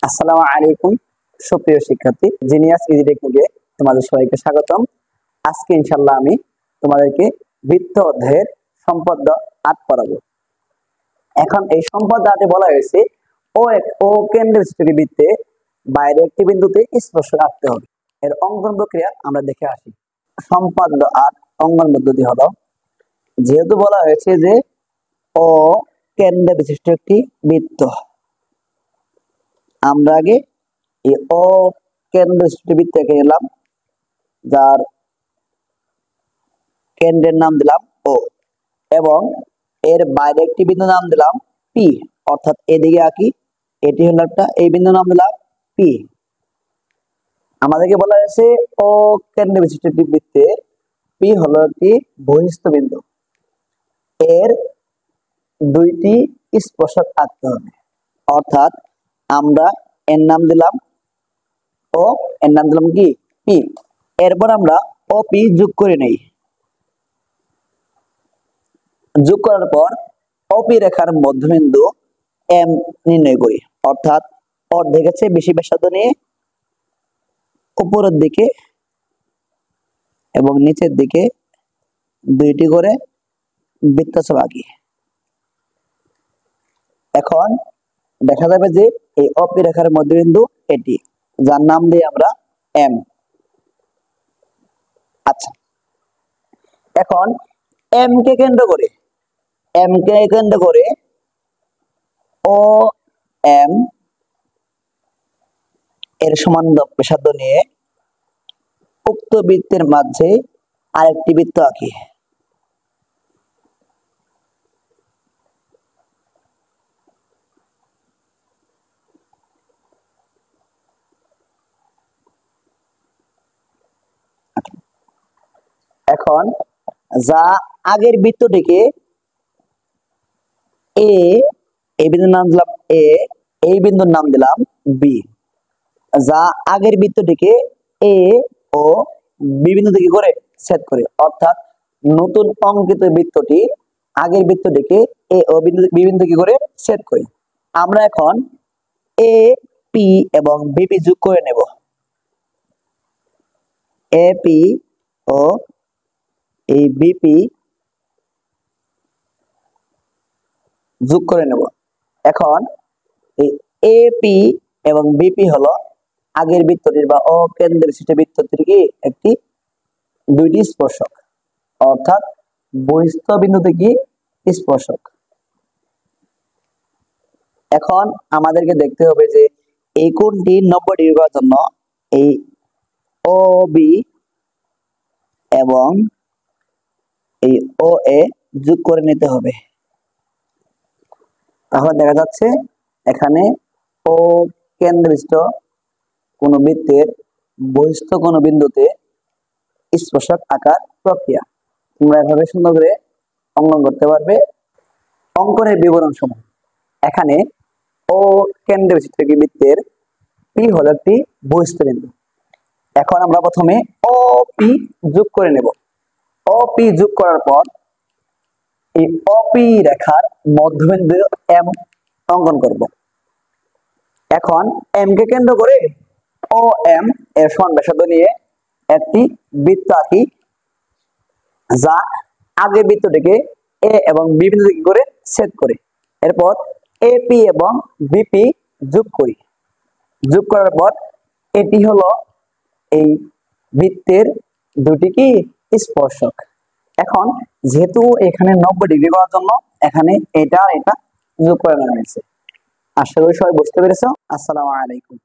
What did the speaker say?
আসসালামু আলাইকুম সুপ্রিয় শিক্ষার্থী, জিনিয়াস ইজি টেকনিকে তোমাদের সবাইকে স্বাগতম। আজকে ইনশাআল্লাহ আমি তোমাদেরকে বৃত্ত অধ্যায়ের সম্পদ 8 পড়াবো। এখন এই সম্পদ 8-এ বলা হয়েছে ও কেন্দ্রস্থিত বৃত্তে বাইরে একটি বিন্দুতে স্পর্শক আঁকতে হবে। এর অঙ্কন প্রক্রিয়া আমরা দেখে আসি। সম্পদ 8 অঙ্কন পদ্ধতি হলো, যেহেতু বলা হয়েছে যে ও কেন্দ্র বিশিষ্ট একটি বৃত্ত, আমরা আগে এই ও কেন্দ্র বিশিষ্ট বৃত্ত এঁকে নিলাম, যার কেন্দ্রের নাম দিলাম ও এবং এর বাইরে একটি বিন্দু নাম দিলাম পি, অর্থাৎ এদিকে আঁকি, এটি হলো একটা, এই বিন্দু নাম দিলাম পি। আমাদেরকে বলা হয়েছে ও কেন্দ্র বিশিষ্ট একটি বৃত্তে পি হলো একটি বহিস্থ বিন্দু, এর দুইটি স্পর্শক আঁকতে হবে, অর্থাৎ আমরা এর নাম দিলাম ও, এর নাম দিলাম কি পি। এরপর আমরা ও পি যোগ করে নেই। যোগ করার পর ওপি রেখার মধ্যবিন্দু এম নির্ণয় করি, অর্থাৎ অর্ধেকের চেয়ে বেশি ব্যাসার্ধ নিয়ে উপরের দিকে এবং নিচের দিকে দুইটি করে বৃত্তচাপ আঁকি। এখন দেখা যাবে যে এই ওপি রেখার মধ্যবিন্দু এটি, যার নাম দিই আমরা এম। আচ্ছা, এখন এম কে কেন্দ্র করে ও এম এর সমান ব্যাসার্ধ নিয়ে উক্ত বৃত্তের মাঝে আরেকটি বৃত্ত আঁকি। এখন যা আগের বৃত্তটিকে এ, এই বিন্দুর নাম দিলাম এ, এই বিন্দুর নাম দিলাম বি, যা আগের বৃত্তটিকে এ ও বি বিন্দু থেকে করে ছেদ করে, অর্থাৎ নতুন অঙ্কিত বৃত্তটি আগের বৃত্তটিকে এ ও বি বিন্দু থেকে করে ছেদ করে। আমরা এখন এ পি এবং বিপি যোগ করে নেব। এ পি ও এই বিপি যোগ করে নেব। এখন এই এপি এবং বিপি হলো আগের বৃত্তটির বা অকেন্দ্র বিশিষ্ট বৃত্তটির কি একটি দুইটি স্পর্শক, অর্থাৎ বহিস্থ বিন্দুতে কি স্পর্শক। এখন আমাদেরকে দেখতে হবে যে এই কোণটি 90 ডিগ্রি করার জন্য এই ও বি এবং এই ও এ যোগ করে নিতে হবে। তাহলে দেখা যাচ্ছে এখানে ও কেন্দ্রস্থ কোন বৃত্তের বহিস্থ কোন বিন্দুতে স্পর্শক আঁকার প্রক্রিয়া তোমরা এভাবে সুন্দর করে অঙ্কন করতে পারবে। অঙ্কনের বিবরণ সমূহ, এখানে ও কেন্দ্রস্থ একটি বৃত্তের পি হলো একটি বহিস্থ বিন্দু। এখন আমরা প্রথমে ও পি যোগ করে নেব। ও পি যোগ করার পর এই ওপি রেখার মধ্যবিন্দু এম অঙ্কন করব। এখন এম কে কেন্দ্র করে ও এম এর সমান ব্যাসার্ধ নিয়ে একটি বৃত্ত আঁকি, যা আগে বৃত্তটিকে এ এবং বি বিন্দু থেকে করে ছেদ করে। এরপর এপি এবং বিপি যোগ করি। যোগ করার পর এটি হলো এই বৃত্তের দুটি কি স্পর্শক। এখন যেহেতু এখানে 90 ডিগ্রি করার জন্য এখানে এটা যোগ করে নেওয়া হয়েছে। আশা করি সবাই বুঝতে পেরেছো। আসসালামু আলাইকুম।